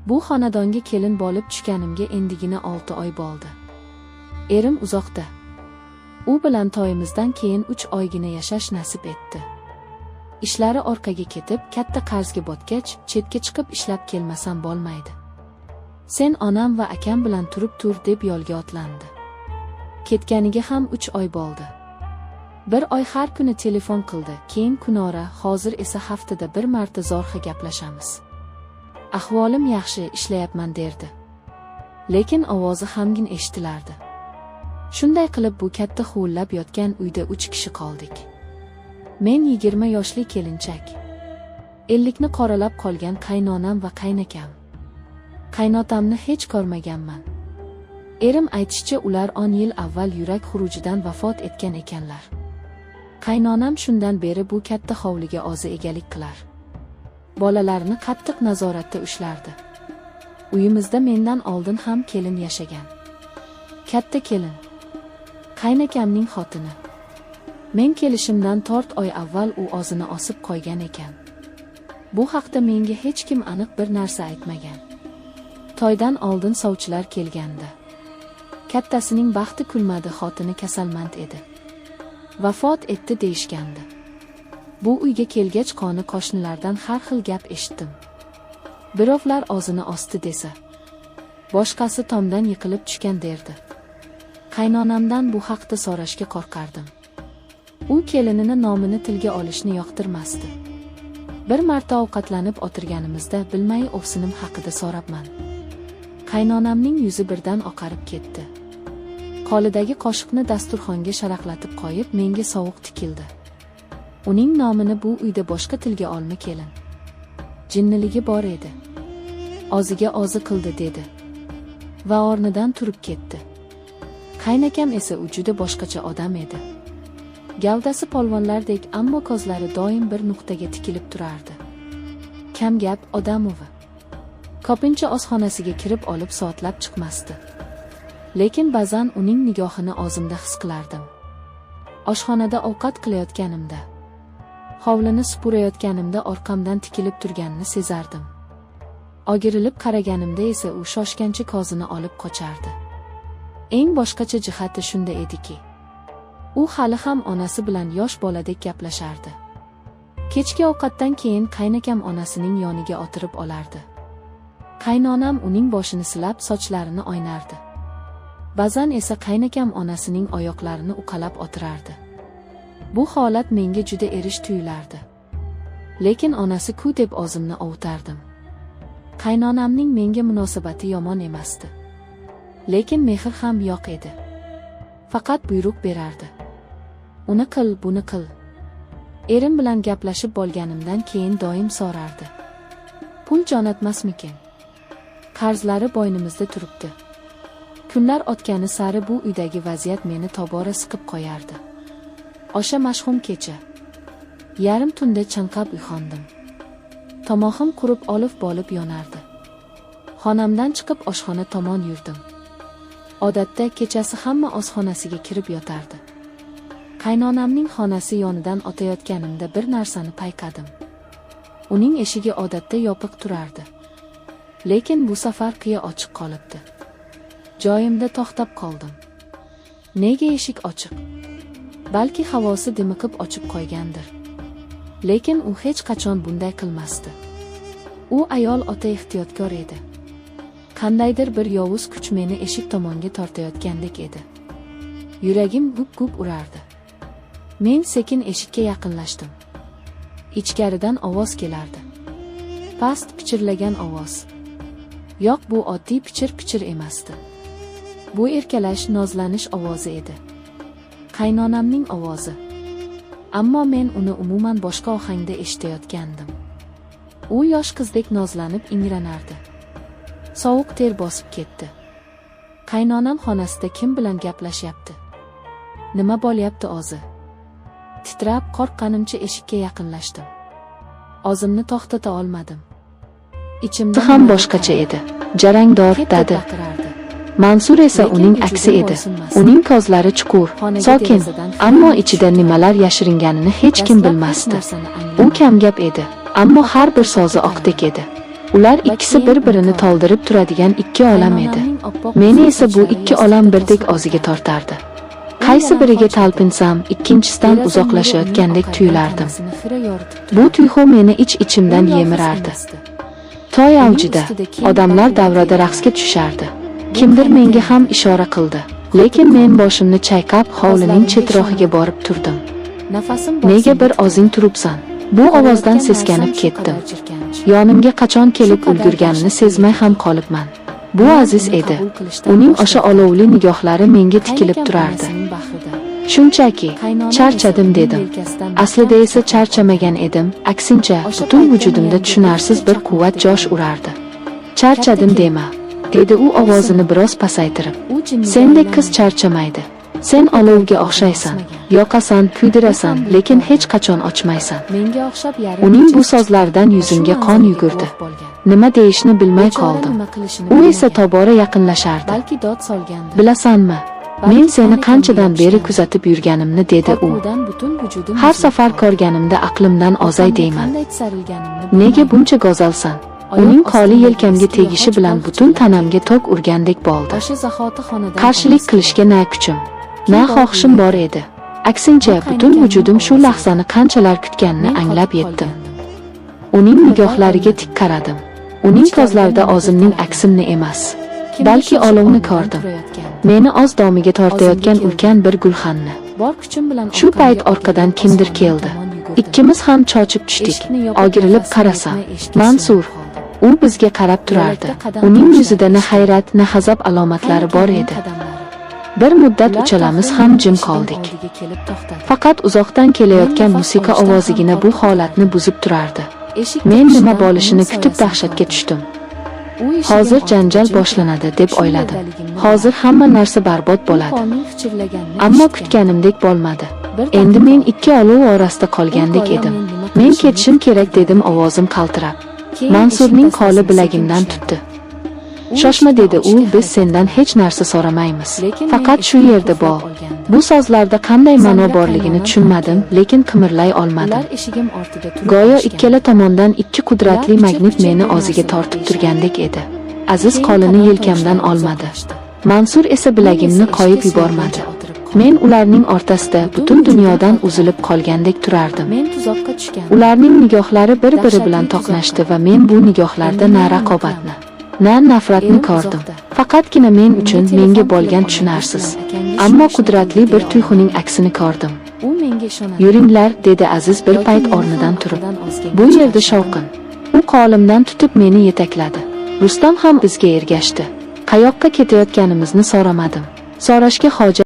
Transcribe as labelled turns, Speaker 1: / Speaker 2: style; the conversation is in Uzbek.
Speaker 1: Bu xonadonga kelin bo'lib tushganimga endigina 6 oy bo'ldi. Erim uzoqda. U bilan to'yimizdan keyin 3 oygina yashash nasib etdi. Ishlari orqaga ketib, katta qarzga botgach, chetga chiqib ishlab kelmasam bo'lmaydi. Sen onam va akam bilan turib tur deb yo'lga otlandi. Ketganiga ham 3 oy bo'ldi. Bir oy har kuni telefon qildi, keyin kunora, hozir esa haftada bir marta zo'rg'a gaplashamiz. Ahvolim yaxshi, ishlayapman derdi. Lekin ovozi hamgin eshitilardi. Shunday qilib bu katta huvillab yotgan uyda 3 kishi qoldik. Men 20 yoshli kelinchak. 50 ni qoralab qolgan qaynonam va qaynakam. Qaynotamni hech ko'rmaganman. Erim aytishicha ular 10 yil avval yurak xurujidan vafot etgan ekanlar. Qaynonam shundan beri bu katta hovliga o'zi egalik qilar. Bolalarni qattiq nazoratda ushlardi. Uyimizda mendan oldin ham kelin yashagan. Katta kelin. Qaynakamning xotini. Men kelishimdan 4 oy avval u o'zini osib qo'ygan ekan. Bu haqda menga hech kim aniq bir narsa aytmagan. To'ydan oldin sovchilar kelgandi. Kattasining baxti kulmadi, xotini kasalmand edi. Vafot etdi deyishgandi. Bu uyga kelgach qoni qo'shnilardan har xil gap eshitdim. Birovlar o'zini osdi desa, boshqasi tomdan yiqilib tushgan derdi. Qaynonamdan bu haqda so'rashga qo'rqardim. U kelinini nomini tilga olishni yoqtirmasdi. Bir marta ovqatlanib o'tirganimizda bilmay o'fsinim haqida so'rabman. Qaynonamning yuzi birdan oqarib ketdi. Qo'lidagi qoshiqni dasturxonga sharaqlatib qo'yib menga sovuq tikildi. Uning nomini bu uyda boshqa tilga olma kelin. Jinniligi bor edi. O'ziga o'zi qildi dedi. Va o'rnidan turib ketdi. Qaynakam esa u juda boshqacha odam edi. Gavdasi polvonlardek, ammo ko'zlari doim bir nuqtaga tikilib turardi. Kam gap odamovi. Ko'pincha oshxonasiga kirib olib soatlab chiqmasdi. Lekin ba'zan uning nigohini o'zimda his qilardim. Oshxonada ovqat qilayotganimda, hovlini supurayotganimda orqamdan tikilib turganini sezardim. O'girilib qaraganimda esa u shoshgancha ko'zini olib qochardi. Eng boshqacha jihati shunda ediki, u hali ham onasi bilan yosh boladek gaplashardi. Kechki ovqatdan keyin qaynakam onasining yoniga o'tirib olardi. Qaynonam uning boshini silab, sochlarini o'ynardi. Ba'zan esa qaynakam onasining oyoqlarini uqalab o'tirardi. Bu holat menga juda erish tuyulardi. Lekin onasi ku deb o'zimni ovutardim. Qaynonamning menga munosabati yomon emasdi. Lekin mehr ham yo'q edi. Faqat buyruq berardi. Uni qil, buni qil. Erim bilan gaplashib bo'lganimdan keyin doim so'rardi. Pul jo'natmasmikin? Qarzlari bo'ynimizda turibdi. Kunlar o'tgani sari bu uydagi vaziyat meni tobora siqib qo'yardi. O'sha mashhum kecha. Yarim tunda chanqab uyg'ondim. Tomog'im qurib olib bo'lib yonardi. Xonamdan chiqib oshxona tomon yurdim. Odatda kechasi hamma oshxonasiga kirib yotardi. Qaynonamning xonasi yonidan o'tayotganimda bir narsani payqadim. Uning eshigi odatda yopiq turardi. Lekin bu safar qiya ochiq qolibdi. Joyimda to'xtab qoldim. Nega eshik ochiq? Balki havosi dimiqib ochib qo'ygandir. Lekin u hech qachon bunday qilmasdi. U ayol o'ta ehtiyotkor edi. Qandaydir bir yovuz kuch meni eshik tomonga tortayotgandek edi. Yuragim gup-gup urardi. Men sekin eshikka yaqinlashdim. Ichkaridan ovoz kelardi. Past pichirlagan ovoz. Yo'q, bu oddiy pichir-pichir emasdi. Bu erkalash, nozlanish ovozi edi. Qaynonamning ovozi. Ammo men uni umuman boshqa ohangda eshitayotgandim. U yosh qizdek nozlanib ingranardi. Sovuq ter bosib ketdi. Qaynonam xonasida kim bilan gaplashyapti? Nima bo'lyapti o'zi? Titrab, qo'rqqanimcha eshikka yaqinlashdim. O'zimni to'xtata olmadim. Ichimda ham boshqacha edi. Jarangdor dadi. Mansur esa uning aksi edi. Uning ko'zlari chuqur, sokin, ammo ichida nimalar yashiringanini hech kim bilmasdi. U kamgap edi, ammo har bir so'zi oqdek edi. Ular ikkisi bir-birini toldirib turadigan ikki olam edi. Meni esa bu ikki olam birdek o'ziga tortardi. Qaysi biriga talpinsam, ikkinchisidan uzoqlashayotgandek tuyulardim. Bu tuyg'u meni ich-ichimdan yemirardi. To'y avjida odamlar davrada raqsga tushardi. Kimdir menga ham ishora qildi, lekin men boshimni chayqab hovlining chetroqiga borib turdim. Nega bir ozing turibsan? Bu ovozdan seskanib ketdim. Yonimga qachon kelib ulgurganini sezmay ham qolibman. Bu Aziz edi. Uning o'sha olovli nigohlari menga tikilib turardi. Shunchaki charchadim dedim. Aslida esa charchamagan edim, aksincha butun vujudimda tushunarsiz bir quvvat josh urardi. Charchadim dema, dedi u ovozini biroz pasaytirib. Sendek qiz charchamaydi. Sen olovga o'xshaysan, yoqasan, kuydirasan, lekin hech qachon ochmaysan. Uning bu so'zlaridan yuzimga qon yugurdi. Nima deyishni bilmay qoldim. U esa tobora yaqinlashardi. Bilasanmi? Men seni qanchadan beri kuzatib yurganimni, dedi u. Har safar ko'rganimda aqlimdan ozay deyman. Nega buncha go'zalsan? Uning qo'li yelkamga tegishi bilan butun tanamga tok urgandek bo'ldi. Qarshilik qilishga na kuchim, na xohishim bor edi. Aksincha, butun vujudim shu lahzani qanchalar kutganini anglab yetdim. Uning nigohlariga tik qaradim. Uning ko'zlarida o'zimning aksimni emas, balki olovni ko'rdim. Meni o'z domiga tortayotgan ulkan bir gulxanni. Shu payt orqadan kimdir keldi. Ikkimiz ham chochib tushdik. O'girilib qarasam, Mansur. U bizga qarab turardi. Uning yuzida na hayrat, na g'azab alomatlari bor edi. Bir muddat uchalamiz ham jim qoldik. Faqat uzoqdan kelayotgan musiqa ovozigina bu holatni buzib turardi. Men nima bo'lishini kutib dahshatga tushdim. Hozir janjal boshlanadi deb o'yladim. Hozir hamma narsa barbod bo'ladi. Ammo kutganimdek bo'lmadi. Endi men ikki olov orasida qolgandek edim. Men ketishim kerak, dedim ovozim qaltirab. Mansurning qo'li bilagimdan tutdi. Shoshma, dedi u, biz sendan hech narsa so'ramaymiz. Faqat shu yerda bo'l. Bu so'zlarda qanday ma'no borligini tushunmadim, lekin qimirlay olmadim. Go'yo ikkala tomondan ikki qudratli magnit meni o'ziga tortib turgandek edi. Aziz qo'lini yelkamdan olmadi. Mansur esa bilagimni qo'yib yubormadi. Men ularning o'rtasida butun dunyodan uzilib qolgandek turardim. Ularning nigohlari bir-biri bilan to'qnashdi va men bu nigohlarda na raqobatni, na nafratni ko'rdim. Faqatgina men uchun menga bo'lgan tushunarsiz, ammo qudratli bir tuyg'uning aksini ko'rdim. Yuringlar, dedi Aziz bir payt o'rnidan turib. Bu yerda shovqin. U qo'limdan tutib meni yetakladi. Rustam ham bizga ergashdi. Qayoqqa ketayotganimizni so'ramadim. So'rashga hojat